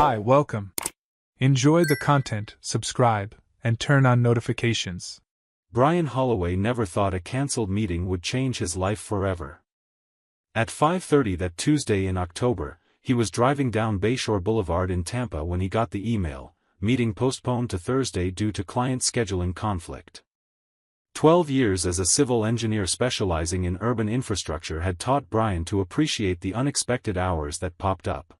Hi, welcome. Enjoy the content, subscribe, and turn on notifications. Brian Holloway never thought a cancelled meeting would change his life forever. At 5:30 that Tuesday in October, he was driving down Bayshore Boulevard in Tampa when he got the email, meeting postponed to Thursday due to client scheduling conflict. 12 years as a civil engineer specializing in urban infrastructure had taught Brian to appreciate the unexpected hours that popped up.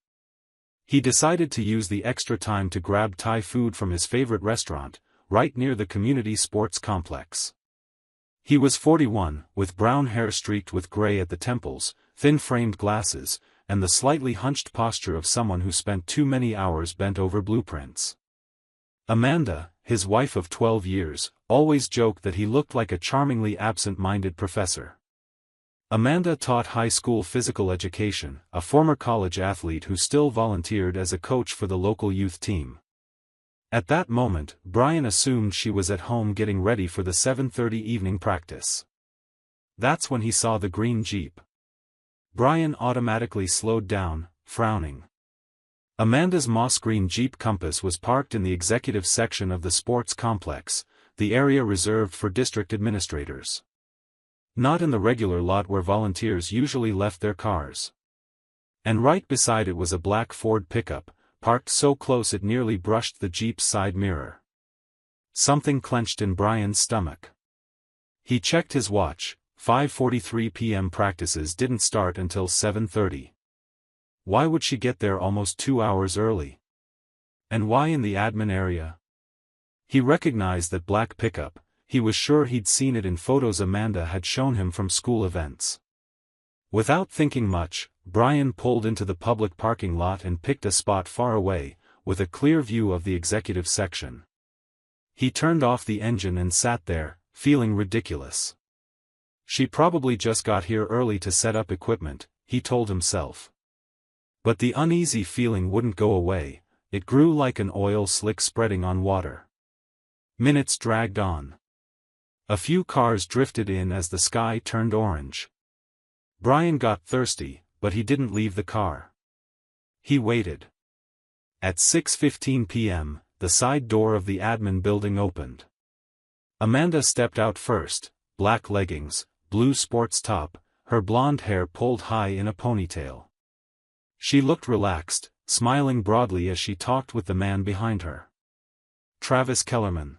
He decided to use the extra time to grab Thai food from his favorite restaurant, right near the community sports complex. He was 41, with brown hair streaked with gray at the temples, thin-framed glasses, and the slightly hunched posture of someone who spent too many hours bent over blueprints. Amanda, his wife of 12 years, always joked that he looked like a charmingly absent-minded professor. Amanda taught high school physical education, a former college athlete who still volunteered as a coach for the local youth team. At that moment, Brian assumed she was at home getting ready for the 7:30 evening practice. That's when he saw the green Jeep. Brian automatically slowed down, frowning. Amanda's moss green Jeep Compass was parked in the executive section of the sports complex, the area reserved for district administrators. Not in the regular lot where volunteers usually left their cars. And right beside it was a black Ford pickup, parked so close it nearly brushed the Jeep's side mirror. Something clenched in Brian's stomach. He checked his watch. 5:43 p.m. practices didn't start until 7:30. Why would she get there almost 2 hours early? And why in the admin area? He recognized that black pickup. He was sure he'd seen it in photos Amanda had shown him from school events. Without thinking much, Brian pulled into the public parking lot and picked a spot far away, with a clear view of the executive section. He turned off the engine and sat there, feeling ridiculous. She probably just got here early to set up equipment, he told himself. But the uneasy feeling wouldn't go away, it grew like an oil slick spreading on water. Minutes dragged on. A few cars drifted in as the sky turned orange. Brian got thirsty, but he didn't leave the car. He waited. At 6:15 p.m., the side door of the admin building opened. Amanda stepped out first, black leggings, blue sports top, her blonde hair pulled high in a ponytail. She looked relaxed, smiling broadly as she talked with the man behind her. Travis Kellerman.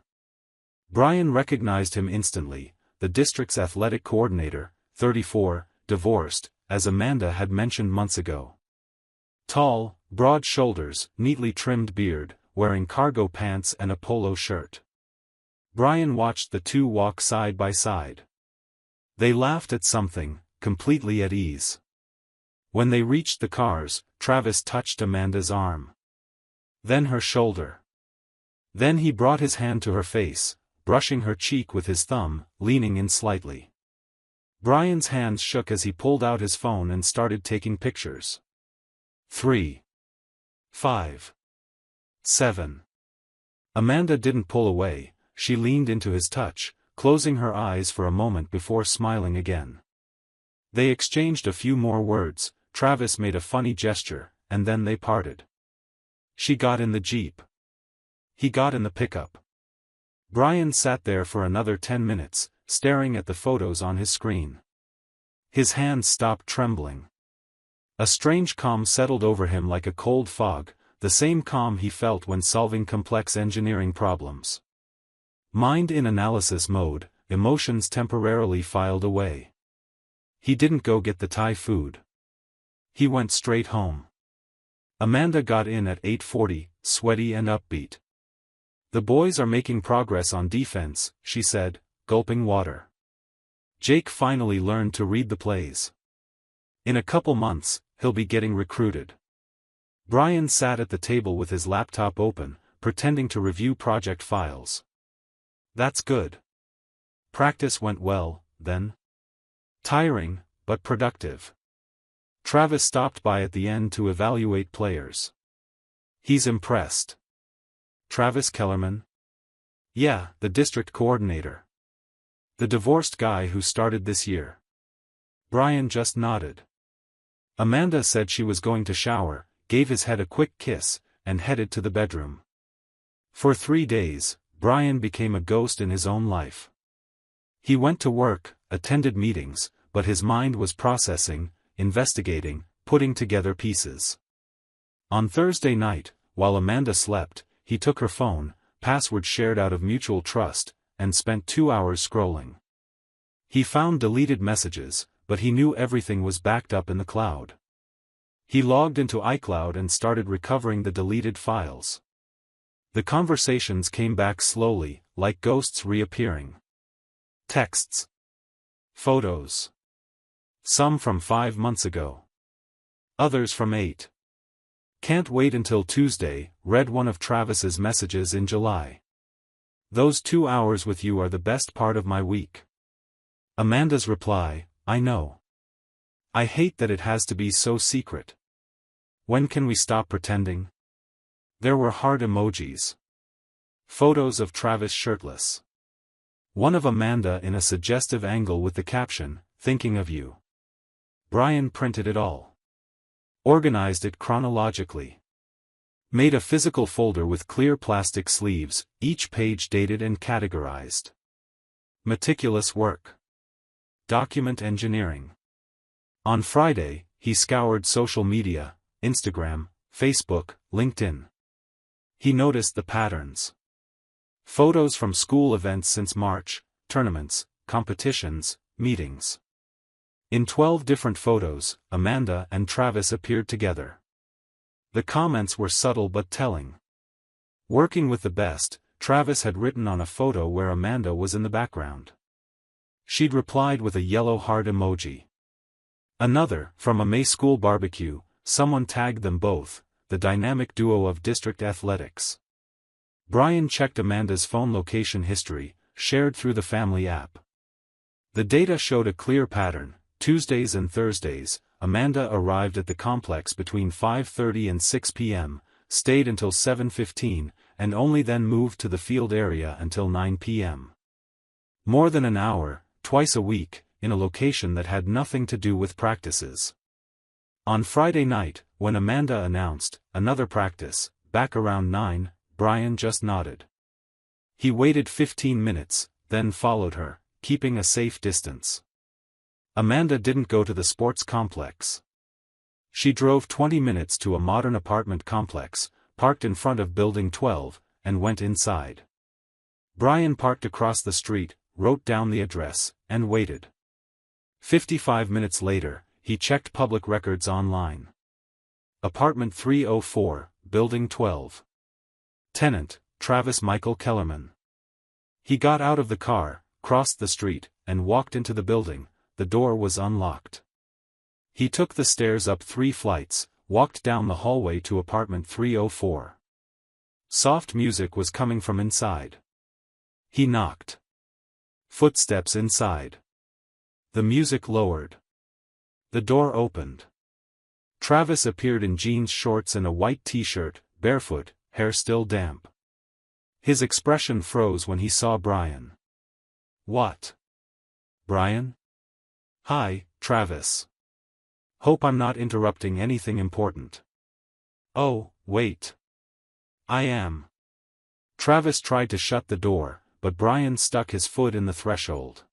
Brian recognized him instantly, the district's athletic coordinator, 34, divorced, as Amanda had mentioned months ago. Tall, broad shoulders, neatly trimmed beard, wearing cargo pants and a polo shirt. Brian watched the two walk side by side. They laughed at something, completely at ease. When they reached the cars, Travis touched Amanda's arm. Then her shoulder. Then he brought his hand to her face, brushing her cheek with his thumb, leaning in slightly. Brian's hands shook as he pulled out his phone and started taking pictures. 3. 5. 7. Amanda didn't pull away, she leaned into his touch, closing her eyes for a moment before smiling again. They exchanged a few more words, Travis made a funny gesture, and then they parted. She got in the Jeep. He got in the pickup. Brian sat there for another 10 minutes, staring at the photos on his screen. His hands stopped trembling. A strange calm settled over him like a cold fog, the same calm he felt when solving complex engineering problems. Mind in analysis mode, emotions temporarily filed away. He didn't go get the Thai food. He went straight home. Amanda got in at 8:40, sweaty and upbeat. "The boys are making progress on defense," she said, gulping water. "Jake finally learned to read the plays. In a couple months, he'll be getting recruited." Brian sat at the table with his laptop open, pretending to review project files. "That's good. Practice went well, then?" "Tiring, but productive." Travis stopped by at the end to evaluate players. "He's impressed." "Travis Kellerman?" "Yeah, the district coordinator. The divorced guy who started this year." Brian just nodded. Amanda said she was going to shower, gave his head a quick kiss, and headed to the bedroom. For 3 days, Brian became a ghost in his own life. He went to work, attended meetings, but his mind was processing, investigating, putting together pieces. On Thursday night, while Amanda slept, he took her phone, password shared out of mutual trust, and spent 2 hours scrolling. He found deleted messages, but he knew everything was backed up in the cloud. He logged into iCloud and started recovering the deleted files. The conversations came back slowly, like ghosts reappearing. Texts. Photos. Some from 5 months ago. Others from 8. Can't wait until Tuesday, read one of Travis's messages in July. Those 2 hours with you are the best part of my week. Amanda's reply, I know. I hate that it has to be so secret. When can we stop pretending? There were heart emojis. Photos of Travis shirtless. One of Amanda in a suggestive angle with the caption, thinking of you. Brian printed it all. Organized it chronologically. Made a physical folder with clear plastic sleeves, each page dated and categorized. Meticulous work. Document engineering. On Friday, he scoured social media, Instagram, Facebook, LinkedIn. He noticed the patterns. Photos from school events since March, tournaments, competitions, meetings. In 12 different photos, Amanda and Travis appeared together. The comments were subtle but telling. Working with the best, Travis had written on a photo where Amanda was in the background. She'd replied with a yellow heart emoji. Another, from a May school barbecue, someone tagged them both, the dynamic duo of district athletics. Brian checked Amanda's phone location history, shared through the family app. The data showed a clear pattern. Tuesdays and Thursdays, Amanda arrived at the complex between 5:30 and 6 p.m., stayed until 7:15, and only then moved to the field area until 9 p.m. More than an hour, twice a week, in a location that had nothing to do with practices. On Friday night, when Amanda announced, another practice, back around 9, Brian just nodded. He waited 15 minutes, then followed her, keeping a safe distance. Amanda didn't go to the sports complex. She drove 20 minutes to a modern apartment complex, parked in front of Building 12, and went inside. Brian parked across the street, wrote down the address, and waited. 55 minutes later, he checked public records online. Apartment 304, Building 12. Tenant, Travis Michael Kellerman. He got out of the car, crossed the street, and walked into the building. The door was unlocked. He took the stairs up 3 flights, walked down the hallway to apartment 304. Soft music was coming from inside. He knocked. Footsteps inside. The music lowered. The door opened. Travis appeared in jeans shorts and a white t-shirt, barefoot, hair still damp. His expression froze when he saw Brian. What? Brian? Hi, Travis. Hope I'm not interrupting anything important. Oh, wait. I am. Travis tried to shut the door, but Brian stuck his foot in the threshold.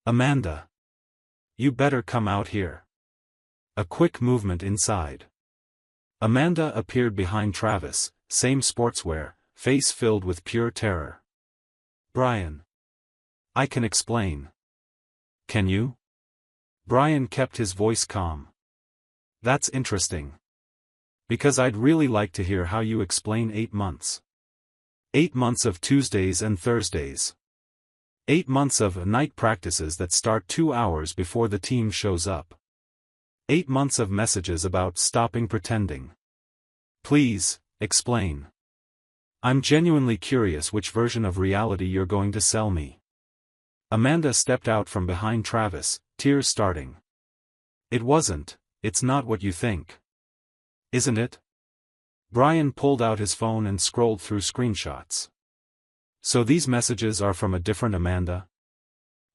Amanda. You better come out here. A quick movement inside. Amanda appeared behind Travis, same sportswear, face filled with pure terror. Brian. I can explain. Can you? Brian kept his voice calm. That's interesting. Because I'd really like to hear how you explain 8 months. 8 months of Tuesdays and Thursdays. 8 months of night practices that start 2 hours before the team shows up. 8 months of messages about stopping pretending. Please, explain. I'm genuinely curious which version of reality you're going to sell me. Amanda stepped out from behind Travis, tears starting. It's not what you think. Isn't it? Brian pulled out his phone and scrolled through screenshots. So these messages are from a different Amanda?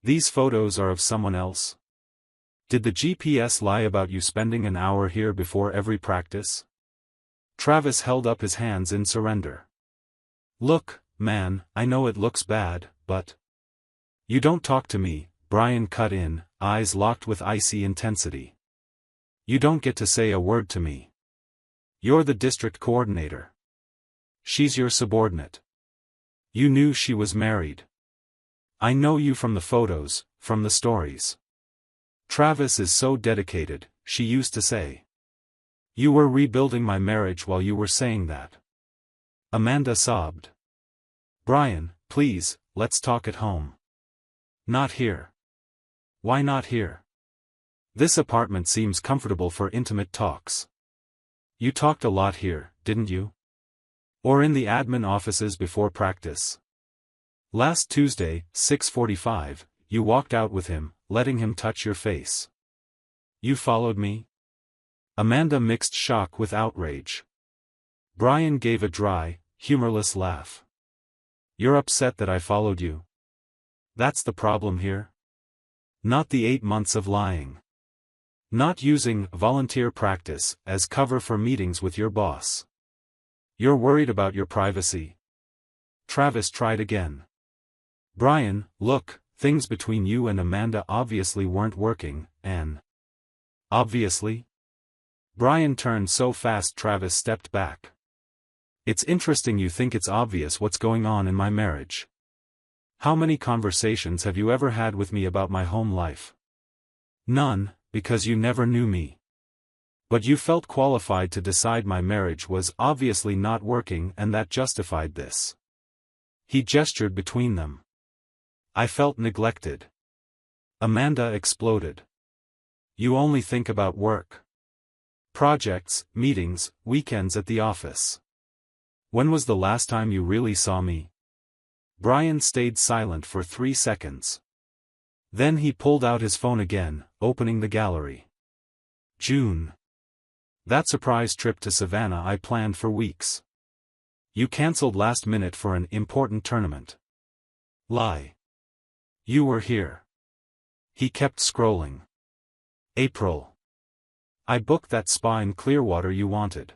These photos are of someone else? Did the GPS lie about you spending an hour here before every practice? Travis held up his hands in surrender. Look, man, I know it looks bad, but... You don't talk to me, Brian cut in, eyes locked with icy intensity. You don't get to say a word to me. You're the district coordinator. She's your subordinate. You knew she was married. I know you from the photos, from the stories. Travis is so dedicated, she used to say. You were rebuilding my marriage while you were saying that. Amanda sobbed. Brian, please, let's talk at home. Not here. Why not here? This apartment seems comfortable for intimate talks. You talked a lot here, didn't you? Or in the admin offices before practice? Last Tuesday, 6:45, you walked out with him, letting him touch your face. You followed me? Amanda mixed shock with outrage. Brian gave a dry, humorless laugh. You're upset that I followed you? That's the problem here? Not the 8 months of lying. Not using volunteer practice as cover for meetings with your boss. You're worried about your privacy. Travis tried again. Brian, look, things between you and Amanda obviously weren't working, and... Obviously? Brian turned so fast Travis stepped back. It's interesting you think it's obvious what's going on in my marriage. How many conversations have you ever had with me about my home life? None, because you never knew me. But you felt qualified to decide my marriage was obviously not working and that justified this. He gestured between them. I felt neglected. Amanda exploded. You only think about work. Projects, meetings, weekends at the office. When was the last time you really saw me? Brian stayed silent for 3 seconds. Then he pulled out his phone again, opening the gallery. June. That surprise trip to Savannah I planned for weeks. You cancelled last minute for an important tournament. Lie. You were here. He kept scrolling. April. I booked that spa in Clearwater you wanted.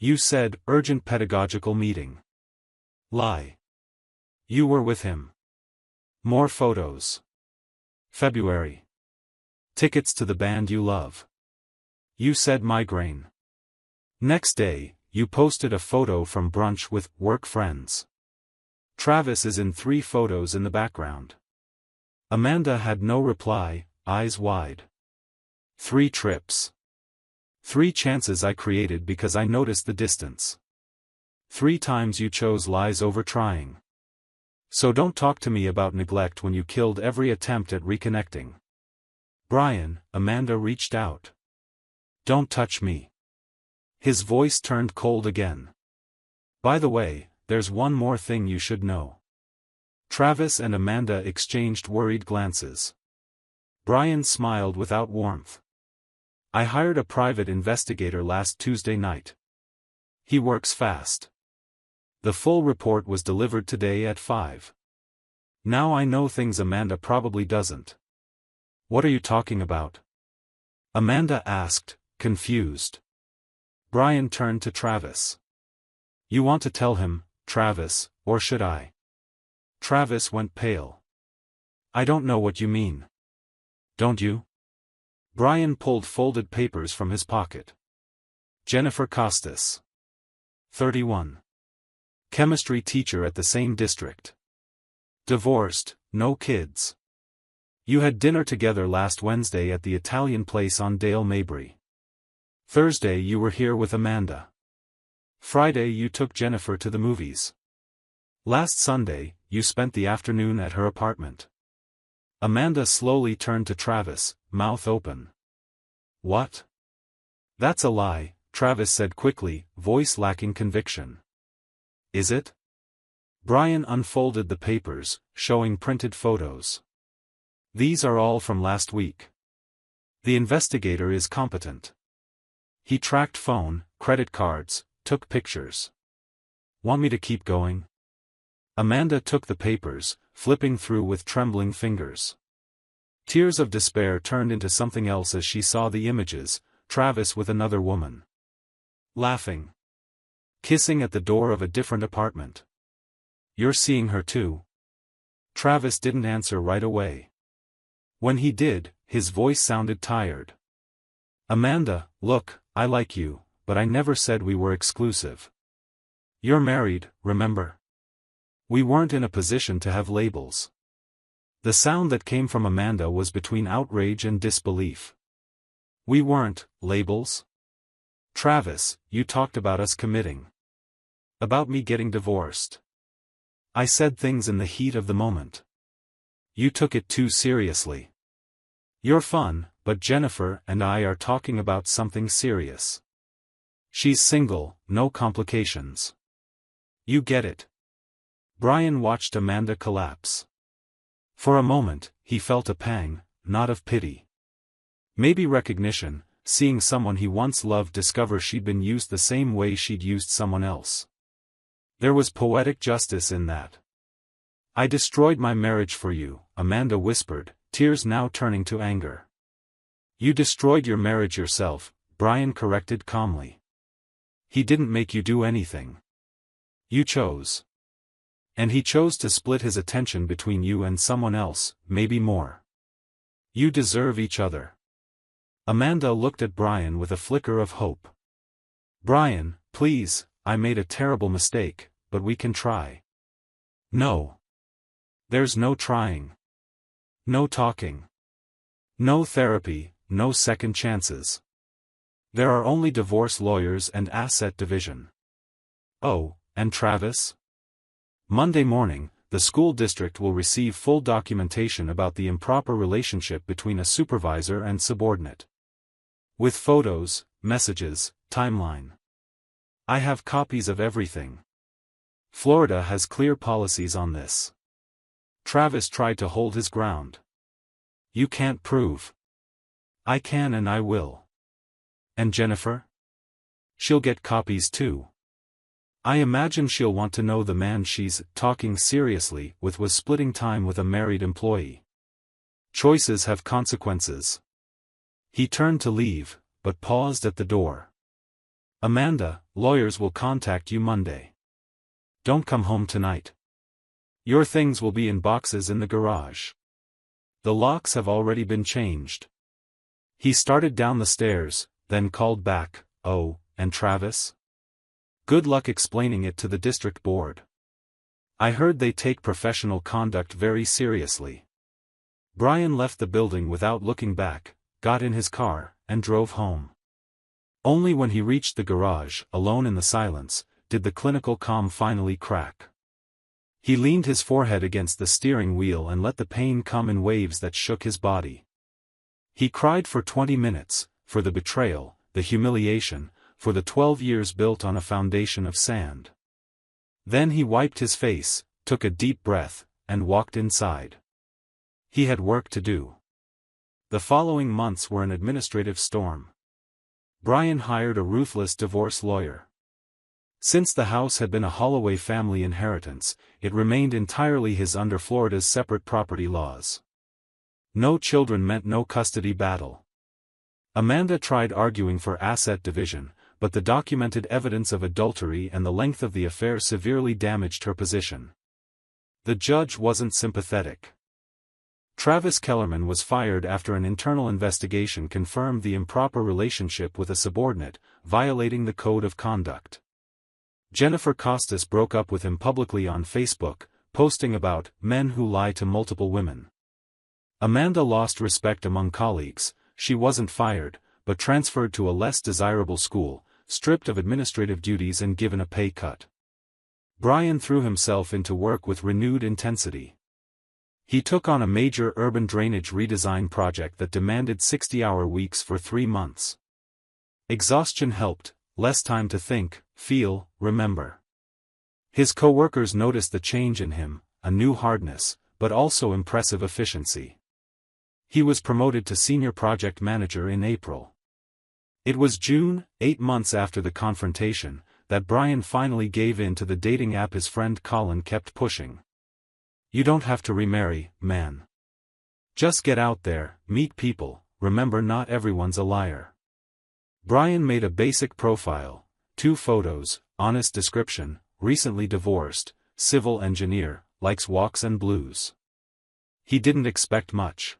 You said, urgent pedagogical meeting. Lie. You were with him. More photos. February. Tickets to the band you love. You said migraine. Next day, you posted a photo from brunch with work friends. Travis is in 3 photos in the background. Amanda had no reply, eyes wide. 3 trips. 3 chances I created because I noticed the distance. 3 times you chose lies over trying. So don't talk to me about neglect when you killed every attempt at reconnecting. Brian, Amanda reached out. Don't touch me. His voice turned cold again. By the way, there's one more thing you should know. Travis and Amanda exchanged worried glances. Brian smiled without warmth. I hired a private investigator last Tuesday night. He works fast. The full report was delivered today at 5. Now I know things Amanda probably doesn't. What are you talking about? Amanda asked, confused. Brian turned to Travis. You want to tell him, Travis, or should I? Travis went pale. I don't know what you mean. Don't you? Brian pulled folded papers from his pocket. Jennifer Costas. 31. Chemistry teacher at the same district. Divorced, no kids. You had dinner together last Wednesday at the Italian place on Dale Mabry. Thursday you were here with Amanda. Friday you took Jennifer to the movies. Last Sunday, you spent the afternoon at her apartment. Amanda slowly turned to Travis, mouth open. What? That's a lie, Travis said quickly, voice lacking conviction. Is it? Brian unfolded the papers, showing printed photos. These are all from last week. The investigator is competent. He tracked phone, credit cards, took pictures. Want me to keep going? Amanda took the papers, flipping through with trembling fingers. Tears of despair turned into something else as she saw the images, Travis with another woman. Laughing. kissing at the door of a different apartment. You're seeing her too? Travis didn't answer right away. When he did, his voice sounded tired. Amanda, look, I like you, but I never said we were exclusive. You're married, remember? We weren't in a position to have labels. The sound that came from Amanda was between outrage and disbelief. We weren't, labels? Travis, you talked about us committing. About me getting divorced. I said things in the heat of the moment. You took it too seriously. You're fun, but Jennifer and I are talking about something serious. She's single, no complications. You get it. Brian watched Amanda collapse. For a moment, he felt a pang, not of pity. Maybe recognition, seeing someone he once loved discover she'd been used the same way she'd used someone else. There was poetic justice in that. I destroyed my marriage for you, Amanda whispered, tears now turning to anger. You destroyed your marriage yourself, Brian corrected calmly. He didn't make you do anything. You chose. And he chose to split his attention between you and someone else, maybe more. You deserve each other. Amanda looked at Brian with a flicker of hope. Brian, please, I made a terrible mistake, but we can try. No. There's no trying. No talking. No therapy, no second chances. There are only divorce lawyers and asset division. Oh, and Travis? Monday morning, the school district will receive full documentation about the improper relationship between a supervisor and subordinate. With photos, messages, timeline. I have copies of everything. Florida has clear policies on this. Travis tried to hold his ground. You can't prove. I can and I will. And Jennifer? She'll get copies too. I imagine she'll want to know the man she's talking seriously with was splitting time with a married employee. Choices have consequences. He turned to leave, but paused at the door. Amanda, lawyers will contact you Monday. Don't come home tonight. Your things will be in boxes in the garage. The locks have already been changed. He started down the stairs, then called back, oh, and Travis? Good luck explaining it to the district board. I heard they take professional conduct very seriously. Brian left the building without looking back, got in his car, and drove home. Only when he reached the garage, alone in the silence, did the clinical calm finally crack. He leaned his forehead against the steering wheel and let the pain come in waves that shook his body. He cried for 20 minutes, for the betrayal, the humiliation, for the 12 years built on a foundation of sand. Then he wiped his face, took a deep breath, and walked inside. He had work to do. The following months were an administrative storm. Brian hired a ruthless divorce lawyer. Since the house had been a Holloway family inheritance, it remained entirely his under Florida's separate property laws. No children meant no custody battle. Amanda tried arguing for asset division, but the documented evidence of adultery and the length of the affair severely damaged her position. The judge wasn't sympathetic. Travis Kellerman was fired after an internal investigation confirmed the improper relationship with a subordinate, violating the code of conduct. Jennifer Costas broke up with him publicly on Facebook, posting about men who lie to multiple women. Amanda lost respect among colleagues. She wasn't fired, but transferred to a less desirable school, stripped of administrative duties and given a pay cut. Brian threw himself into work with renewed intensity. He took on a major urban drainage redesign project that demanded 60-hour weeks for 3 months. Exhaustion helped, less time to think, feel, remember. His co-workers noticed the change in him, a new hardness, but also impressive efficiency. He was promoted to senior project manager in April. It was June, 8 months after the confrontation, that Brian finally gave in to the dating app his friend Colin kept pushing. You don't have to remarry, man. Just get out there, meet people, remember not everyone's a liar. Brian made a basic profile, 2 photos, honest description, recently divorced, civil engineer, likes walks and blues. He didn't expect much.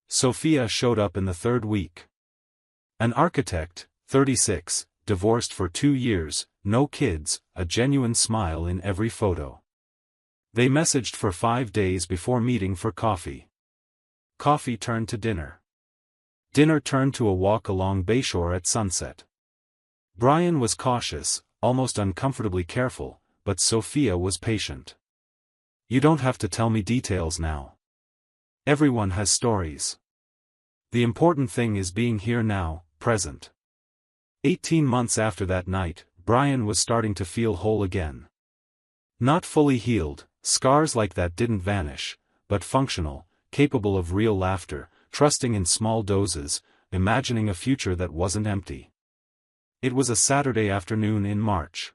Sophia showed up in the third week. An architect, 36, divorced for 2 years, no kids, a genuine smile in every photo. They messaged for 5 days before meeting for coffee. Coffee turned to dinner. Dinner turned to a walk along Bayshore at sunset. Brian was cautious, almost uncomfortably careful, but Sophia was patient. You don't have to tell me details now. Everyone has stories. The important thing is being here now, present. 18 months after that night, Brian was starting to feel whole again. Not fully healed, scars like that didn't vanish, but functional, capable of real laughter, trusting in small doses, imagining a future that wasn't empty. It was a Saturday afternoon in March.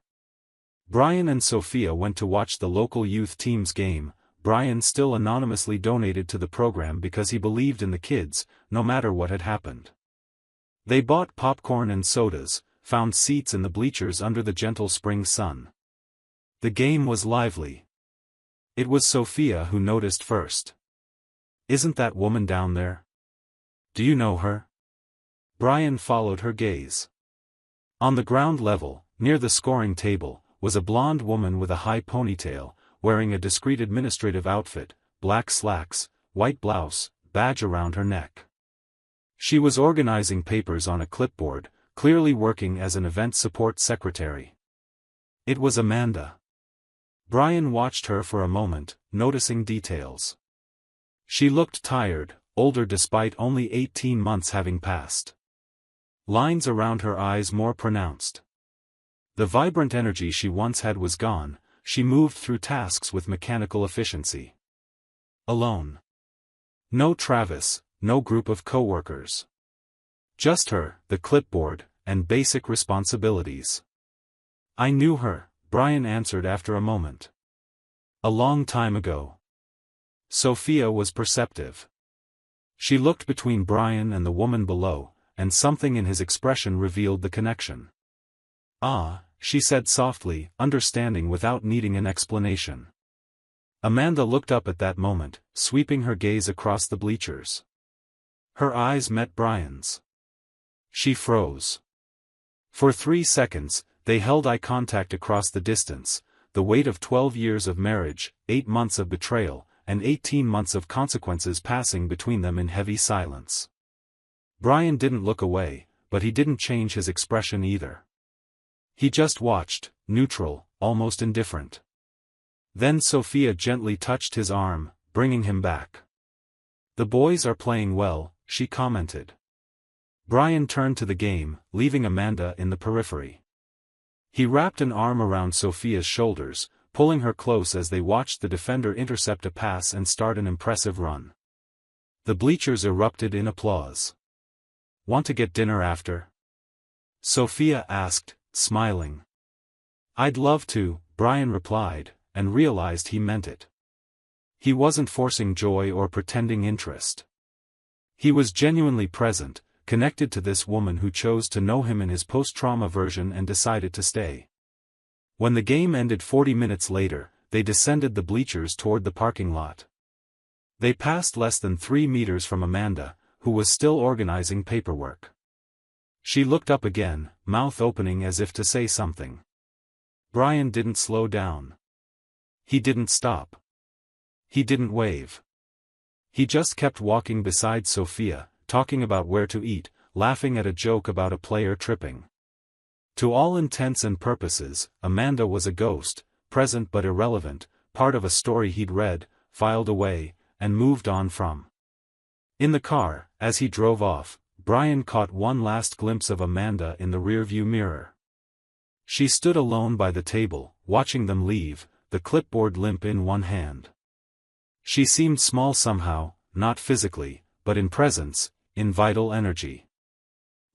Brian and Sophia went to watch the local youth team's game. Brian still anonymously donated to the program because he believed in the kids, no matter what had happened. They bought popcorn and sodas, found seats in the bleachers under the gentle spring sun. The game was lively. It was Sophia who noticed first. "Isn't that woman down there? Do you know her?" Brian followed her gaze. On the ground level, near the scoring table, was a blonde woman with a high ponytail, wearing a discreet administrative outfit, black slacks, white blouse, badge around her neck. She was organizing papers on a clipboard, clearly working as an event support secretary. It was Amanda. Brian watched her for a moment, noticing details. She looked tired, older despite only 18 months having passed. Lines around her eyes more pronounced. The vibrant energy she once had was gone. She moved through tasks with mechanical efficiency. Alone. No Travis, no group of co-workers. Just her, the clipboard, and basic responsibilities. "I knew her," Brian answered after a moment. "A long time ago." Sophia was perceptive. She looked between Brian and the woman below, and something in his expression revealed the connection. "Ah," she said softly, understanding without needing an explanation. Amanda looked up at that moment, sweeping her gaze across the bleachers. Her eyes met Brian's. She froze. For 3 seconds, they held eye contact across the distance, the weight of 12 years of marriage, 8 months of betrayal, and 18 months of consequences passing between them in heavy silence. Brian didn't look away, but he didn't change his expression either. He just watched, neutral, almost indifferent. Then Sophia gently touched his arm, bringing him back. "The boys are playing well," she commented. Brian turned to the game, leaving Amanda in the periphery. He wrapped an arm around Sophia's shoulders, pulling her close as they watched the defender intercept a pass and start an impressive run. The bleachers erupted in applause. "Want to get dinner after?" Sophia asked, smiling. "I'd love to," Brian replied, and realized he meant it. He wasn't forcing joy or pretending interest. He was genuinely present, connected to this woman who chose to know him in his post-trauma version and decided to stay. When the game ended 40 minutes later, they descended the bleachers toward the parking lot. They passed less than 3 meters from Amanda, who was still organizing paperwork. She looked up again, mouth opening as if to say something. Brian didn't slow down. He didn't stop. He didn't wave. He just kept walking beside Sophia, talking about where to eat, laughing at a joke about a player tripping. To all intents and purposes, Amanda was a ghost, present but irrelevant, part of a story he'd read, filed away, and moved on from. In the car, as he drove off, Brian caught one last glimpse of Amanda in the rearview mirror. She stood alone by the table, watching them leave, the clipboard limp in one hand. She seemed small somehow, not physically, but in presence, in vital energy.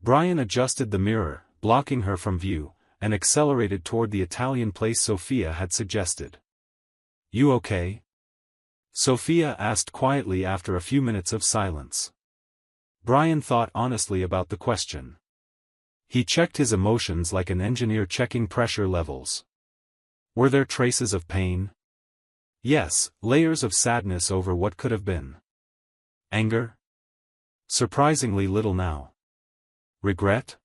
Brian adjusted the mirror, blocking her from view, and accelerated toward the Italian place Sophia had suggested. "You okay?" Sophia asked quietly after a few minutes of silence. Brian thought honestly about the question. He checked his emotions like an engineer checking pressure levels. Were there traces of pain? Yes, layers of sadness over what could have been. Anger? Surprisingly little now. Regret?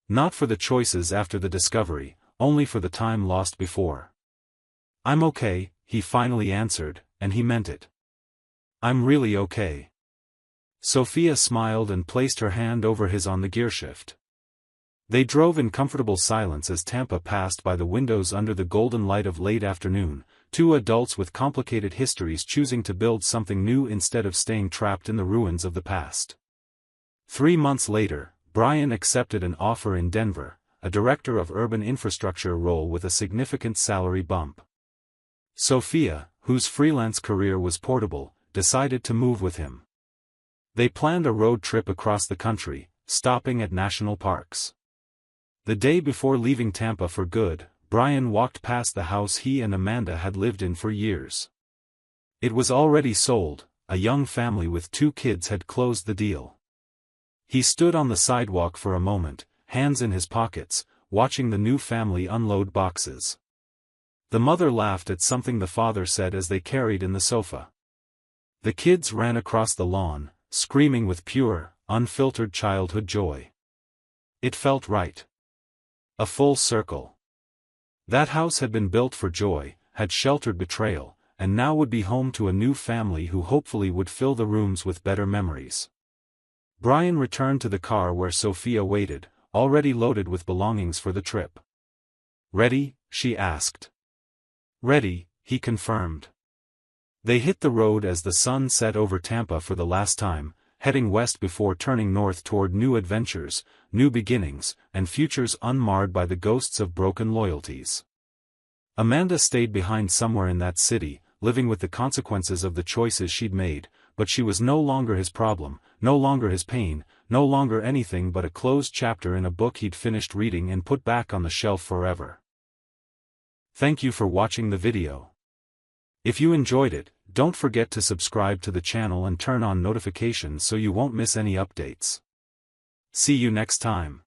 Not for the choices after the discovery, only for the time lost before. I'm okay, he finally answered, and he meant it. I'm really okay. Sophia smiled and placed her hand over his on the gearshift. They drove in comfortable silence as Tampa passed by the windows under the golden light of late afternoon, two adults with complicated histories choosing to build something new instead of staying trapped in the ruins of the past. 3 months later, Brian accepted an offer in Denver, a director of urban infrastructure role with a significant salary bump. Sophia, whose freelance career was portable, decided to move with him. They planned a road trip across the country, stopping at national parks. The day before leaving Tampa for good, Brian walked past the house he and Amanda had lived in for years. It was already sold, a young family with 2 kids had closed the deal. He stood on the sidewalk for a moment, hands in his pockets, watching the new family unload boxes. The mother laughed at something the father said as they carried in the sofa. The kids ran across the lawn, screaming with pure, unfiltered childhood joy. It felt right. A full circle. That house had been built for joy, had sheltered betrayal, and now would be home to a new family who hopefully would fill the rooms with better memories. Brian returned to the car where Sophia waited, already loaded with belongings for the trip. "Ready?" she asked. "Ready," he confirmed. They hit the road as the sun set over Tampa for the last time, heading west before turning north toward new adventures, new beginnings, and futures unmarred by the ghosts of broken loyalties. Amanda stayed behind somewhere in that city, living with the consequences of the choices she'd made, but she was no longer his problem, no longer his pain, no longer anything but a closed chapter in a book he'd finished reading and put back on the shelf forever. Thank you for watching the video. If you enjoyed it, don't forget to subscribe to the channel and turn on notifications so you won't miss any updates. See you next time.